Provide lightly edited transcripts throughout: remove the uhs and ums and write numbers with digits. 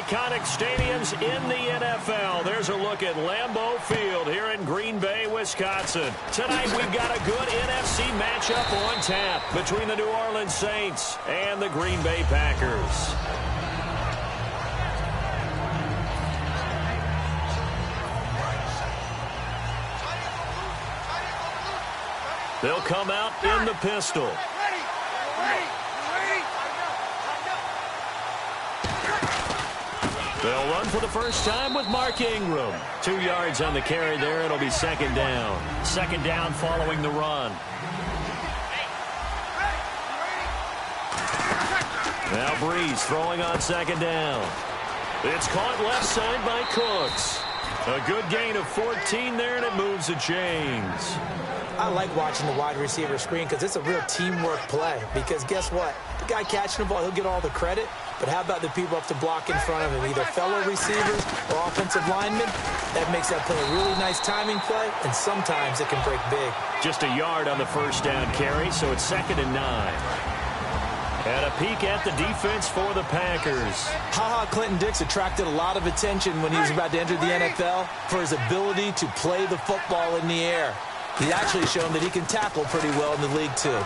iconic stadiums in the NFL. There's a look at Lambeau Field here in Green Bay, Wisconsin. Tonight we've got a good NFC matchup on tap between the New Orleans Saints and the Green Bay Packers. They'll come out in the pistol. They'll run for the first time with Mark Ingram. 2 yards on the carry there. It'll be second down. Second down following the run. Now Brees throwing on second down. It's caught left side by Cooks. A good gain of 14 there, and it moves the chains. I like watching the wide receiver screen because it's a real teamwork play. Because guess what? The guy catching the ball, he'll get all the credit. But how about the people up to block in front of him, either fellow receivers or offensive linemen? That makes that play a really nice timing play, and sometimes it can break big. Just a yard on the first down carry, so it's 2nd and 9. And a peek at the defense for the Packers. Ha-Ha Clinton-Dix attracted a lot of attention when he was about to enter the NFL for his ability to play the football in the air. He's actually shown that he can tackle pretty well in the league, too.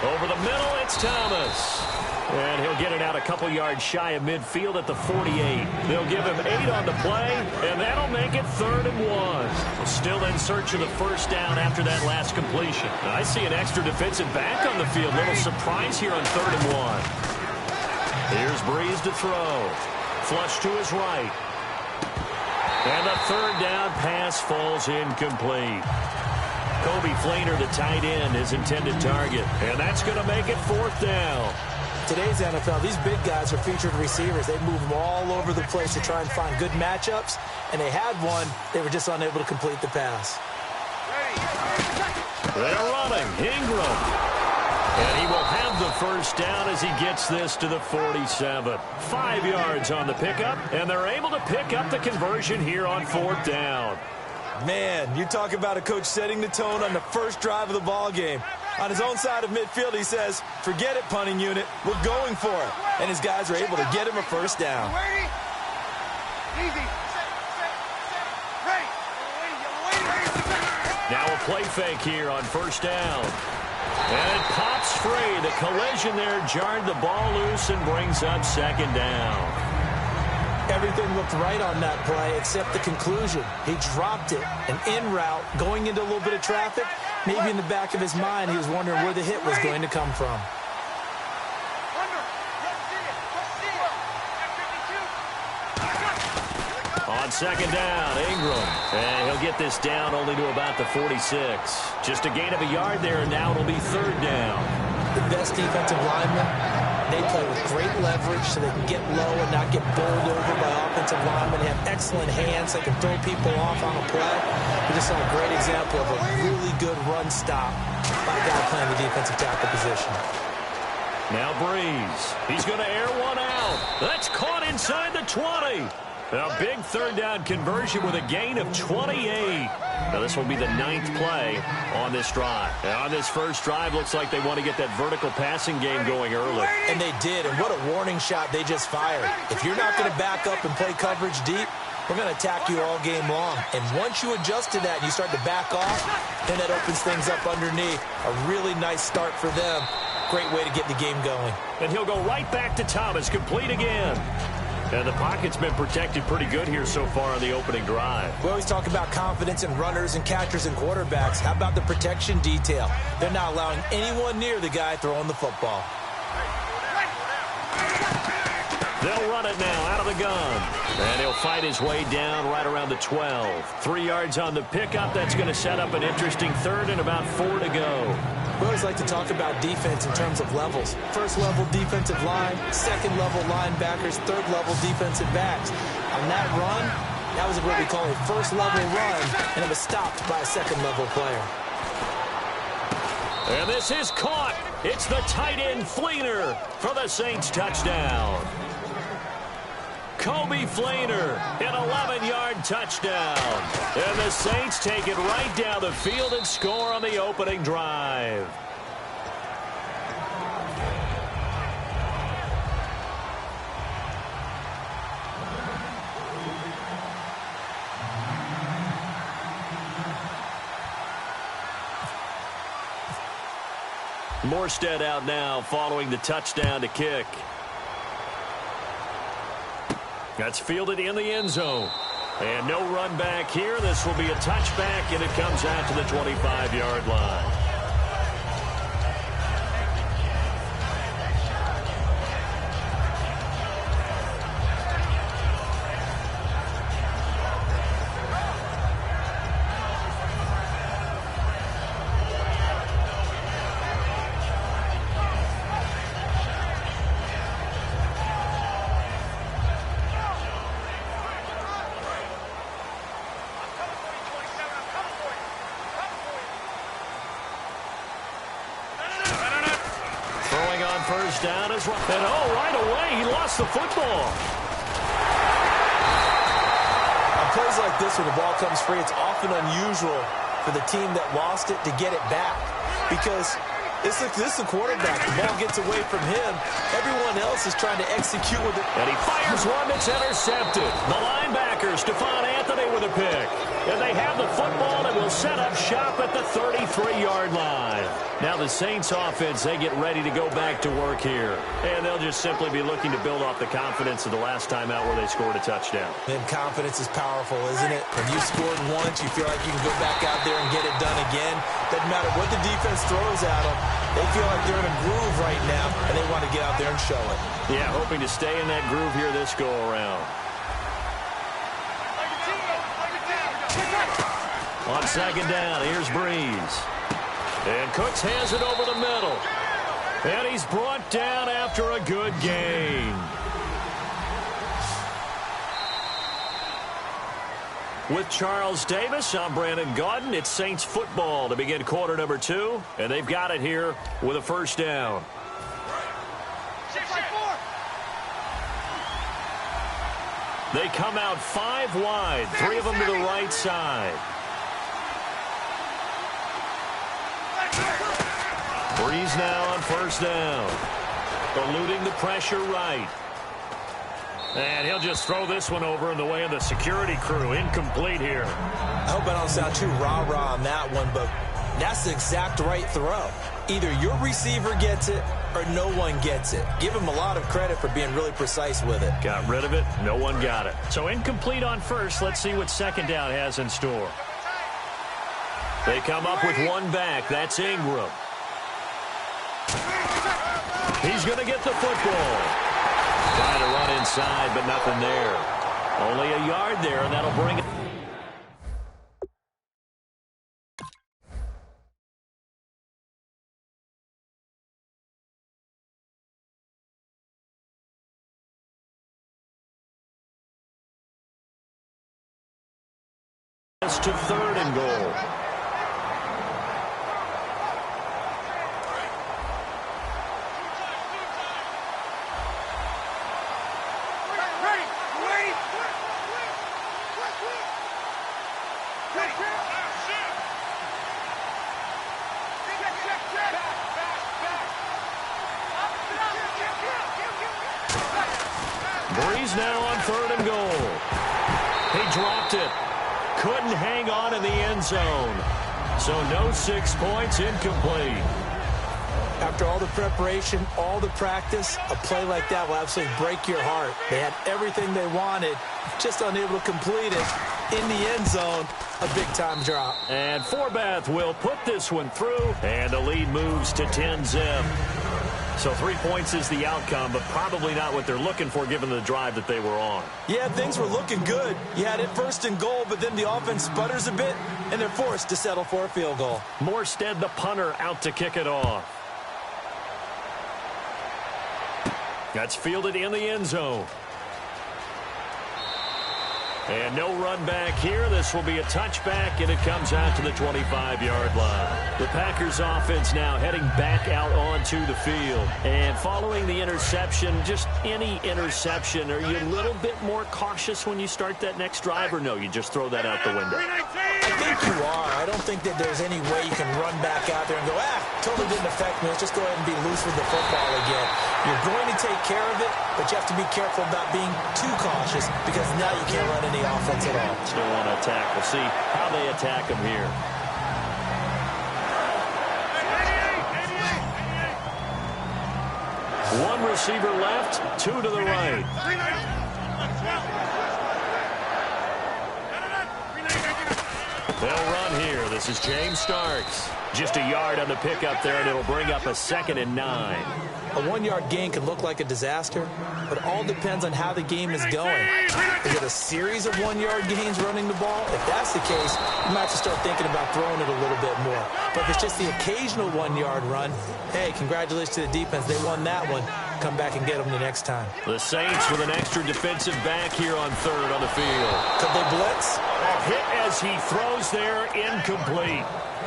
Over the middle, it's Thomas. And he'll get it out a couple yards shy of midfield at the 48. They'll give him 8 on the play, and that'll make it 3rd and 1. Still in search of the first down after that last completion. I see an extra defensive back on the field. Little surprise here on 3rd and 1. Here's Brees to throw. Flush to his right. And the 3rd down pass falls incomplete. Coby Fleener, the tight end, his intended target. And that's going to make it 4th down. Today's NFL, these big guys are featured receivers. They move them all over the place to try and find good matchups. And they had one. They were just unable to complete the pass. They're running. Ingram. And he will have the first down as he gets this to the 47. 5 yards on the pickup, and they're able to pick up the conversion here on 4th down. Man, you talk about a coach setting the tone on the first drive of the ball game. On his own side of midfield, he says, forget it, punting unit. We're going for it. And his guys are able to get him a first down. Now a play fake here on first down. And it pops free. The collision there jarred the ball loose and brings up 2nd down. Everything looked right on that play except the conclusion. He dropped it, and en route, going into a little bit of traffic. Maybe in the back of his mind, he was wondering where the hit was going to come from. On 2nd down, Ingram. And he'll get this down only to about the 46. Just a gain of a yard there, and now it'll be 3rd down. The best defensive linemen, they play with great leverage so they can get low and not get bowled over by offensive linemen. They have excellent hands. They can throw people off on a play. We just saw a great example of a really good run stop by a guy playing the defensive tackle position. Now Brees. He's going to air one out. That's caught inside the 20. A big 3rd down conversion with a gain of 28. Now this will be the 9th play on this drive. And on this first drive, looks like they want to get that vertical passing game going early. And they did, and what a warning shot they just fired. If you're not going to back up and play coverage deep, we're going to attack you all game long. And once you adjust to that and you start to back off, then that opens things up underneath. A really nice start for them. Great way to get the game going. And he'll go right back to Thomas, complete again. And the pocket's been protected pretty good here so far on the opening drive. We always talk about confidence in runners and catchers and quarterbacks. How about the protection detail? They're not allowing anyone near the guy throwing the football. They'll run it now out of the gun. And he'll fight his way down right around the 12. 3 yards on the pickup. That's going to set up an interesting 3rd and about 4 to go. We always like to talk about defense in terms of levels. First level defensive line, second level linebackers, third level defensive backs. On that run, that was what we call a first level run, and it was stopped by a second level player. And this is caught. It's the tight end Fleener for the Saints touchdown. Coby Fleener, an 11-yard touchdown. And the Saints take it right down the field and score on the opening drive. Morstead out now following the touchdown to kick. That's fielded in the end zone. And no run back here. This will be a touchback, and it comes out to the 25-yard line. First down is right. And right away, he lost the football. On plays like this, when the ball comes free, it's often unusual for the team that lost it to get it back. Because this is the quarterback. The ball gets away from him. Everyone else is trying to execute with it. And he fires one that's intercepted. The linebacker, Stephon Anthony, with a pick. And they have the football and will set up shop at the 33-yard line. Now the Saints offense, they get ready to go back to work here. And they'll just simply be looking to build off the confidence of the last time out where they scored a touchdown. And confidence is powerful, isn't it? When you scored once, you feel like you can go back out there and get it done again. Doesn't matter what the defense throws at them. They feel like they're in a groove right now, and they want to get out there and show it. Yeah, hoping to stay in that groove here this go-around. On second down, here's Breeze. And Cooks has it over the middle. And he's brought down after a good gain. With Charles Davis, I'm Brandon Gaudin. It's Saints football to begin quarter number 2. And they've got it here with a first down. They come out 5 wide, 3 of them to the right side. Breeze now on first down. Eluding the pressure right. And he'll just throw this one over in the way of the security crew. Incomplete here. I hope I don't sound too rah-rah on that one, but that's the exact right throw. Either your receiver gets it or no one gets it. Give him a lot of credit for being really precise with it. Got rid of it. No one got it. So incomplete on first. Let's see what second down has in store. They come up with one back. That's Ingram. He's going to get the football. Trying to run inside, but nothing there. Only a yard there, and that'll bring it. To third and goal. Breeze now on third and goal. He dropped it. Couldn't hang on in the end zone. So no 6 points, incomplete. After all the preparation, all the practice, a play like that will absolutely break your heart. They had everything they wanted, just unable to complete it. In the end zone, a big-time drop. And Forbath will put this one through, and the lead moves to 10-zip. So 3 points is the outcome, but probably not what they're looking for given the drive that they were on. Yeah, things were looking good. You had it first and goal, but then the offense sputters a bit, and they're forced to settle for a field goal. Morstead, the punter, out to kick it off. That's fielded in the end zone. And no run back here. This will be a touchback, and it comes out to the 25-yard line. The Packers offense now heading back out onto the field. And following the interception, just any interception, are you a little bit more cautious when you start that next drive, or no, you just throw that out the window? I think you are. I don't think that there's any way you can run back out there and go, totally didn't affect me. Let's just go ahead and be loose with the football again. You're going to take care of it, but you have to be careful about being too cautious because now you can't run any offense at all. Still want to attack. We'll see how they attack him here. One receiver left, two to the right. They'll run here. This is James Starks. Just a yard on the pickup there, and it'll bring up a 2nd and 9. A 1-yard gain can look like a disaster, but it all depends on how the game is going. Is it a series of 1-yard gains running the ball? If that's the case, you might have to start thinking about throwing it a little bit more. But if it's just the occasional 1-yard run, hey, congratulations to the defense. They won that one. Come back and get them the next time. The Saints with an extra defensive back here on 3rd on the field. Could they blitz? A hit as he throws there, incomplete.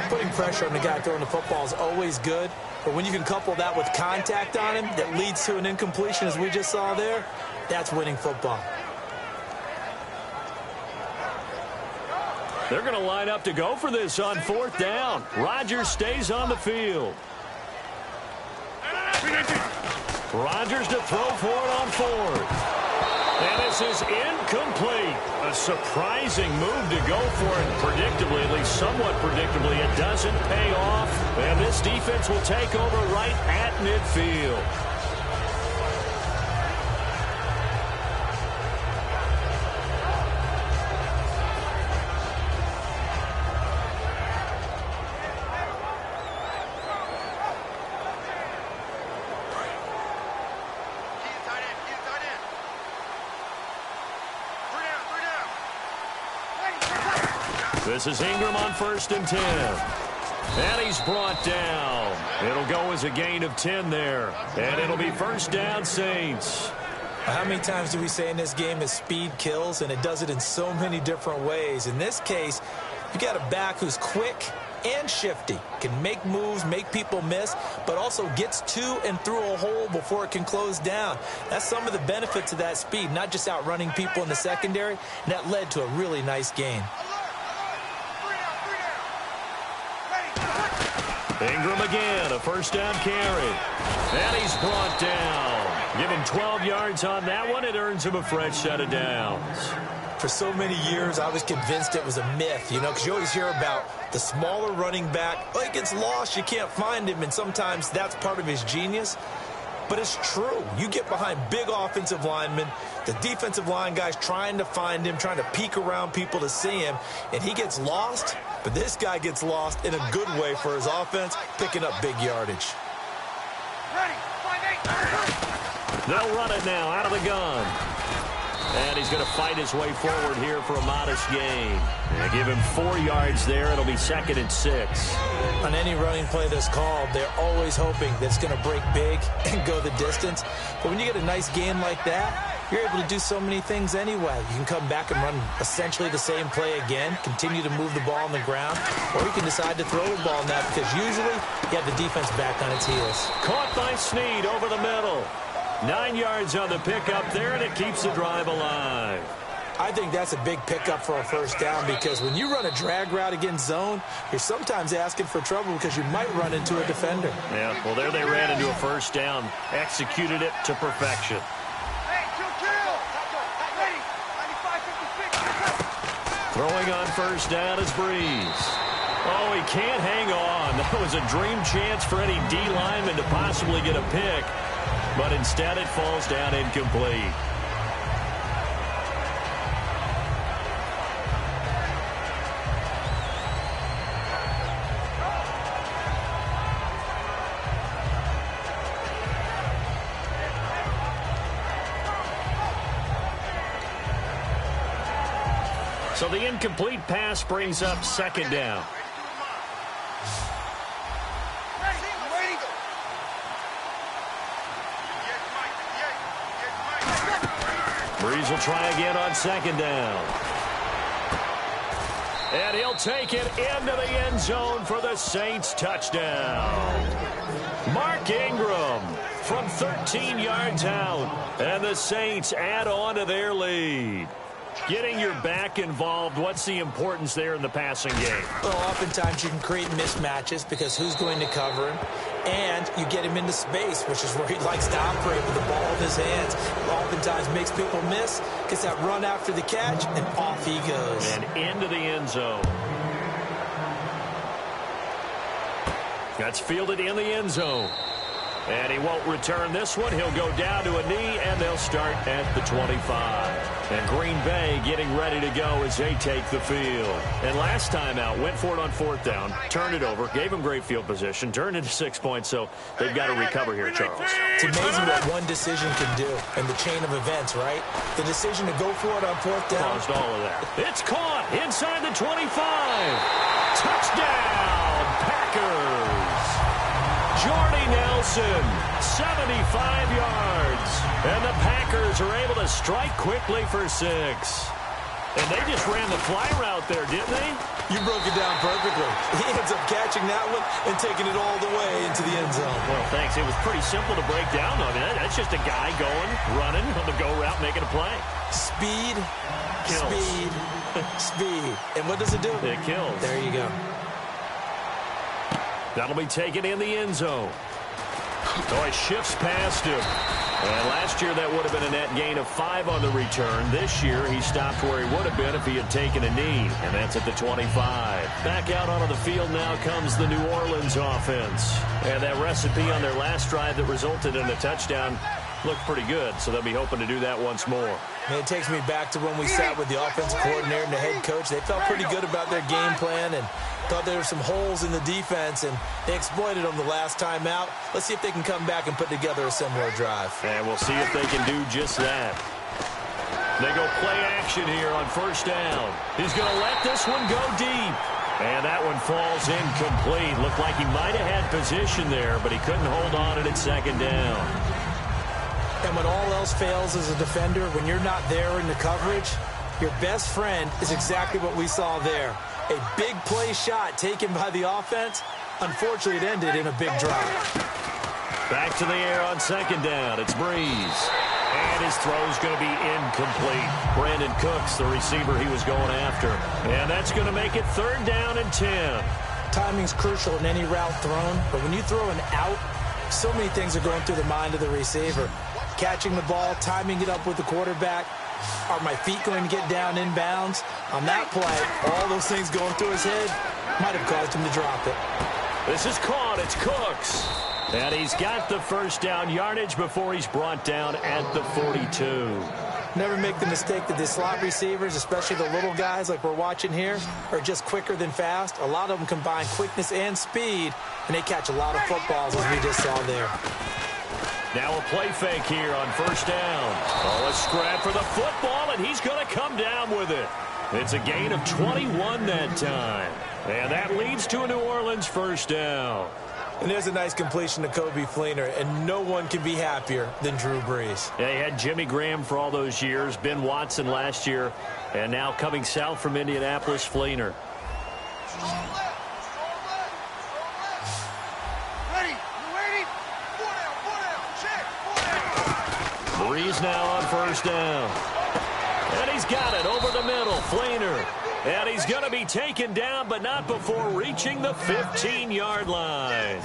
Putting pressure on the guy throwing the football is always good, but when you can couple that with contact on him that leads to an incompletion, as we just saw there, that's winning football. They're going to line up to go for this on 4th down. Rodgers stays on the field. Rodgers to throw for it on 4th. And this is incomplete. A surprising move to go for it. Predictably, at least somewhat predictably, it doesn't pay off. And this defense will take over right at midfield. This is Ingram on 1st and 10. And he's brought down. It'll go as a gain of 10 there. And it'll be 1st down, Saints. How many times do we say in this game that speed kills, and it does it in so many different ways? In this case, you got a back who's quick and shifty, can make moves, make people miss, but also gets to and through a hole before it can close down. That's some of the benefits of that speed, not just outrunning people in the secondary, and that led to a really nice gain. Ingram again, a 1st down carry. And he's brought down. Give him 12 yards on that one. It earns him a fresh set of downs. For so many years, I was convinced it was a myth, because you always hear about the smaller running back. Oh, he gets lost, you can't find him, and sometimes that's part of his genius. But it's true. You get behind big offensive linemen, the defensive line guys trying to find him, trying to peek around people to see him, and he gets lost. But this guy gets lost in a good way for his offense, picking up big yardage. They'll run it now out of the gun. And he's going to fight his way forward here for a modest gain. They give him 4 yards there. It'll be 2nd and 6. On any running play that's called, they're always hoping that it's going to break big and go the distance. But when you get a nice game like that, you're able to do so many things anyway. You can come back and run essentially the same play again, continue to move the ball on the ground, or you can decide to throw the ball now because usually you have the defense back on its heels. Caught by Snead over the middle. 9 yards on the pickup there, and it keeps the drive alive. I think that's a big pickup for a 1st down because when you run a drag route against zone, you're sometimes asking for trouble because you might run into a defender. Yeah, well, there they ran into a 1st down, executed it to perfection. Throwing on 1st down is Breeze. Oh, he can't hang on. That was a dream chance for any D lineman to possibly get a pick, but instead it falls down incomplete. So the incomplete pass brings up 2nd down. Breeze will try again on 2nd down. And he'll take it into the end zone for the Saints touchdown. Mark Ingram from 13 yards out. And the Saints add on to their lead. Getting your back involved, what's the importance there in the passing game? Well, oftentimes you can create mismatches because who's going to cover him? And you get him into space, which is where he likes to operate with the ball in his hands. Oftentimes makes people miss, gets that run after the catch, and off he goes. And into the end zone. That's fielded in the end zone. And he won't return this one. He'll go down to a knee, and they'll start at the 25. And Green Bay getting ready to go as they take the field. And last time out, went for it on 4th down, turned it over, gave them great field position, turned into 6 points, so they've got to recover here, Charles. It's amazing what one decision can do in the chain of events, right? The decision to go for it on 4th down. Caused all of that. It's caught inside the 25. Touchdown, Packers. Jordy Nelson, 75 yards. And the Packers are able to strike quickly for 6. And they just ran the fly route there, didn't they? You broke it down perfectly. He ends up catching that one and taking it all the way into the end zone. Well, thanks. It was pretty simple to break down, though. I mean, that's just a guy going, running on the go route, making a play. Speed, kills. Speed, speed. And what does it do? It kills. There you go. That'll be taken in the end zone. Oh, he shifts past him. And last year, that would have been a net gain of 5 on the return. This year, he stopped where he would have been if he had taken a knee, and that's at the 25. Back out onto the field now comes the New Orleans offense. And that recipe on their last drive that resulted in a touchdown looked pretty good, so they'll be hoping to do that once more. And it takes me back to when we sat with the offensive coordinator and the head coach. They felt pretty good about their game plan and thought there were some holes in the defense, and they exploited them the last time out. Let's see if they can come back and put together a similar drive. And we'll see if they can do just that. They go play action here on 1st down. He's going to let this one go deep. And that one falls incomplete. Looked like he might have had position there, but he couldn't hold on it at 2nd down. And when all else fails as a defender, when you're not there in the coverage, your best friend is exactly what we saw there. A big play shot taken by the offense. Unfortunately, it ended in a big drop. Back to the air on 2nd down. It's Breeze. And his throw's going to be incomplete. Brandon Cooks, the receiver he was going after. And that's going to make it 3rd down and 10. Timing's crucial in any route thrown, but when you throw an out, so many things are going through the mind of the receiver. Catching the ball, timing it up with the quarterback. Are my feet going to get down inbounds? On that play, all those things going through his head might have caused him to drop it. This is caught. It's Cooks. And he's got the 1st down yardage before he's brought down at the 42. Never make the mistake that the slot receivers, especially the little guys like we're watching here, are just quicker than fast. A lot of them combine quickness and speed, and they catch a lot of footballs, as we just saw there. Now a play fake here on 1st down. Oh, a scrap for the football, and he's going to come down with it. It's a gain of 21 that time. And that leads to a New Orleans 1st down. And there's a nice completion to Coby Fleener, and no one can be happier than Drew Brees. Yeah, he had Jimmy Graham for all those years, Ben Watson last year, and now coming south from Indianapolis, Fleener. Breeze now on 1st down. And he's got it over the middle, Fleener. And he's going to be taken down, but not before reaching the 15-yard line.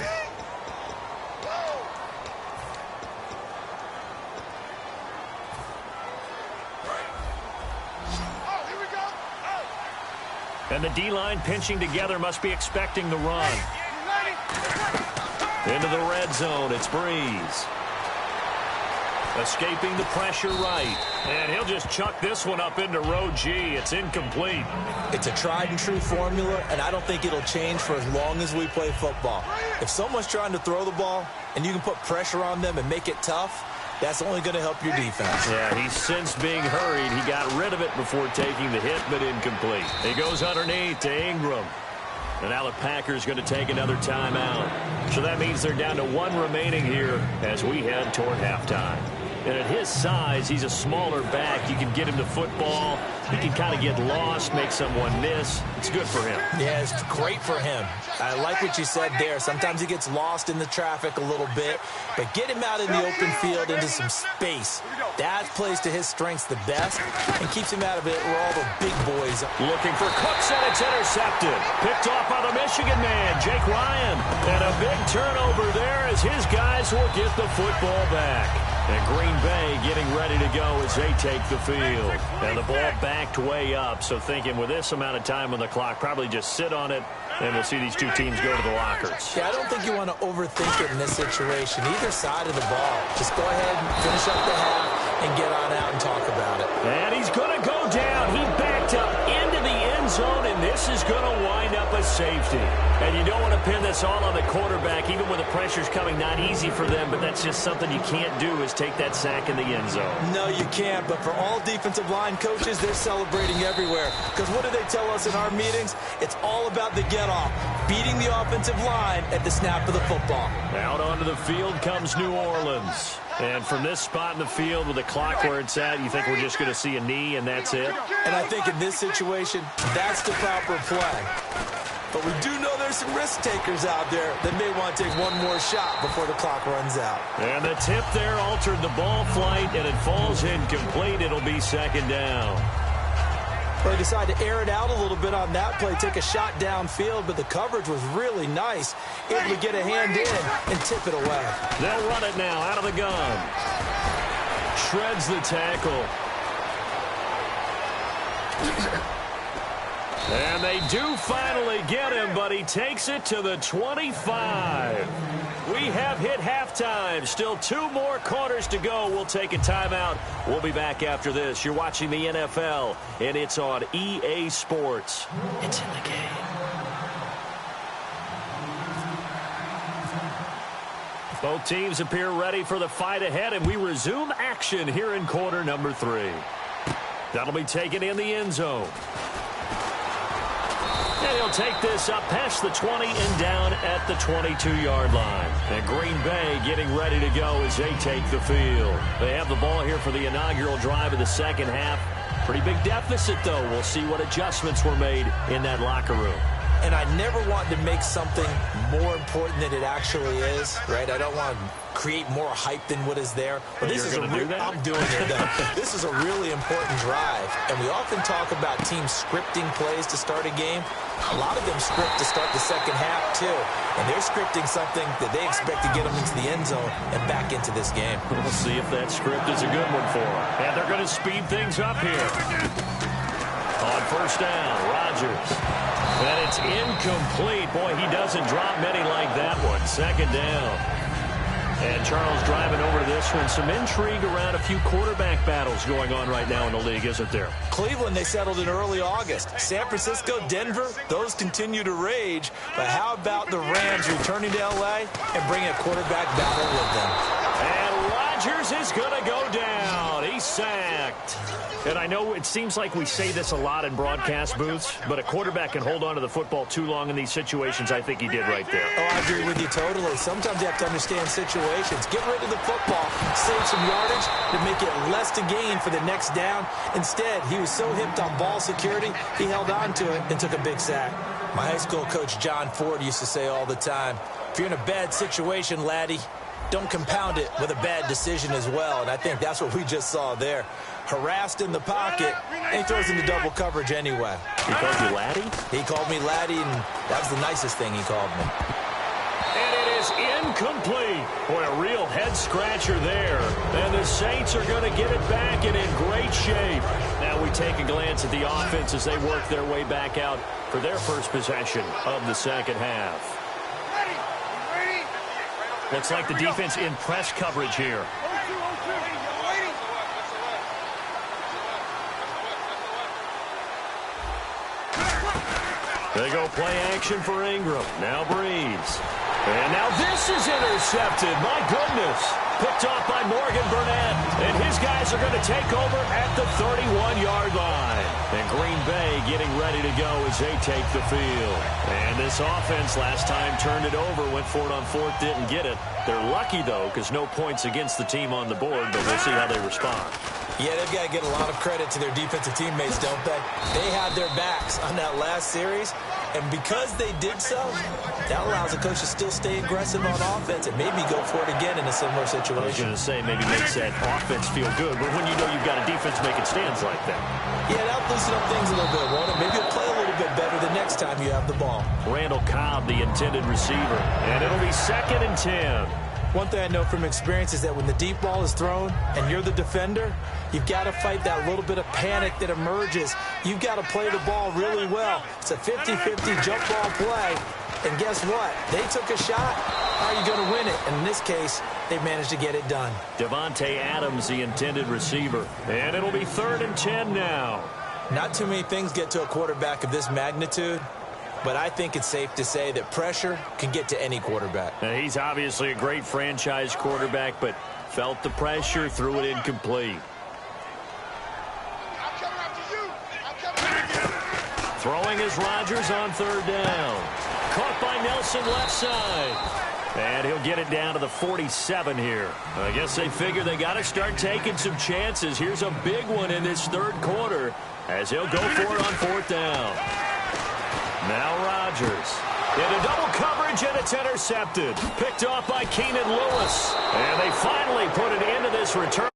And the D-line pinching together must be expecting the run. Into the red zone, it's Breeze. Escaping the pressure right. And he'll just chuck this one up into row G. It's incomplete. It's a tried-and-true formula, and I don't think it'll change for as long as we play football. If someone's trying to throw the ball and you can put pressure on them and make it tough, that's only going to help your defense. Yeah, he's since being hurried. He got rid of it before taking the hit, but incomplete. He goes underneath to Ingram. And now the Packers going to take another timeout. So that means they're down to 1 remaining here as we head toward halftime. And at his size, he's a smaller back. You can get him the football. He can kind of get lost, make someone miss. It's good for him. Yeah, it's great for him. I like what you said there. Sometimes he gets lost in the traffic a little bit, but get him out in the open field into some space. That plays to his strengths the best and keeps him out of it where all the big boys are. Looking for Cooks, and it's intercepted. Picked off by the Michigan man, Jake Ryan. And a big turnover there as his guys will get the football back. And Green Bay getting ready to go as they take the field. And the ball backed way up, so thinking with this amount of time on the clock, probably just sit on it, and we'll see these two teams go to the lockers. Yeah, I don't think you want to overthink it in this situation. Either side of the ball. Just go ahead and finish up the half and get on out and talk about it. And he's going to go down. He backed up into the end zone, and this is going to wind up a safety. And you don't want to pin this all on the quarterback, even when the pressure's coming. Not easy for them, but that's just something you can't do is take that sack in the end zone. No, you can't, but for all defensive line coaches, they're celebrating everywhere. Because what do they tell us in our meetings? It's all about the get-off, beating the offensive line at the snap of the football. Out onto the field comes New Orleans. And from this spot in the field with the clock where it's at, you think we're just going to see a knee and that's it? And I think in this situation, that's the proper play. But we do know there's some risk takers out there that may want to take one more shot before the clock runs out. And the tip there altered the ball flight, and it falls incomplete. It'll be second down. They decided to air it out a little bit on that play, take a shot downfield, but the coverage was really nice, able to get a hand in and tip it away. They'll run it now out of the gun. Shreds the tackle. And they do finally get him, but he takes it to the 25. We have hit halftime. Still 2 more quarters to go. We'll take a timeout. We'll be back after this. You're watching the NFL, and it's on EA Sports. It's in the game. Both teams appear ready for the fight ahead, and we resume action here in quarter number 3. That'll be taken in the end zone. And he'll take this up past the 20 and down at the 22-yard line. And Green Bay getting ready to go as they take the field. They have the ball here for the inaugural drive of the second half. Pretty big deficit, though. We'll see what adjustments were made in that locker room. And I never want to make something more important than it actually is, right? I don't want to create more hype than what is there. But this is I'm doing it, though. This is a really important drive. And we often talk about teams scripting plays to start a game. A lot of them script to start the second half, too. And they're scripting something that they expect to get them into the end zone and back into this game. We'll see if that script is a good one for them. And they're going to speed things up here. On first down, Rodgers. And it's incomplete. Boy, he doesn't drop many like that one. Second down. And Charles driving over to this one. Some intrigue around a few quarterback battles going on right now in the league, isn't there? Cleveland, they settled in early August. San Francisco, Denver, those continue to rage. But how about the Rams returning to L.A. and bringing a quarterback battle with them? And Rodgers is going to go down. He's sacked. And I know it seems like we say this a lot in broadcast booths, but a quarterback can hold on to the football too long in these situations. I think he did right there. Oh, I agree with you totally. Sometimes you have to understand situations. Get rid of the football, save some yardage to make it less to gain for the next down. Instead, he was so hipped on ball security, he held on to it and took a big sack. My high school coach, John Ford, used to say all the time, if you're in a bad situation, laddie, don't compound it with a bad decision as well. And I think that's what we just saw there. Harassed in the pocket, and he throws into double coverage anyway. He called you laddie? He called me laddie, and that was the nicest thing he called me. And it is incomplete. Boy, a real head-scratcher there. And the Saints are going to get it back and in great shape. Now we take a glance at the offense as they work their way back out for their first possession of the second half. Looks like the defense in press coverage here. They go play action for Ingram. Now Breeze. And now this is intercepted. My goodness. Picked off by Morgan Burnett. And his guys are going to take over at the 31-yard line. And Green Bay getting ready to go as they take the field. And this offense last time turned it over, went for it on fourth, didn't get it. They're lucky, though, because no points against the team on the board, but we'll see how they respond. Yeah, they've got to get a lot of credit to their defensive teammates, don't they? They had their backs on that last series, and because they did so, that allows the coach to still stay aggressive on offense and maybe go for it again in a similar situation. I was going to say maybe makes that offense feel good, but when you know you've got a defense making stands like that. Yeah, that'll loosen up things a little bit, won't it? Maybe you'll play a little bit better the next time you have the ball. Randall Cobb, the intended receiver, and it'll be 2nd and 10. One thing I know from experience is that when the deep ball is thrown and you're the defender, you've got to fight that little bit of panic that emerges. You've got to play the ball really well. It's a 50-50 jump ball play. And guess what? They took a shot. How are you going to win it? And in this case, they managed to get it done. Devontae Adams, the intended receiver. And it'll be 3rd and 10 now. Not too many things get to a quarterback of this magnitude, but I think it's safe to say that pressure can get to any quarterback. Now, he's obviously a great franchise quarterback, but felt the pressure, threw it incomplete. Throwing is Rodgers on 3rd down. Caught by Nelson left side. And he'll get it down to the 47 here. I guess they figure they got to start taking some chances. Here's a big one in this 3rd quarter as he'll go for it on 4th down. Now Rodgers into double coverage, and it's intercepted. Picked off by Keenan Lewis. And they finally put an end to this return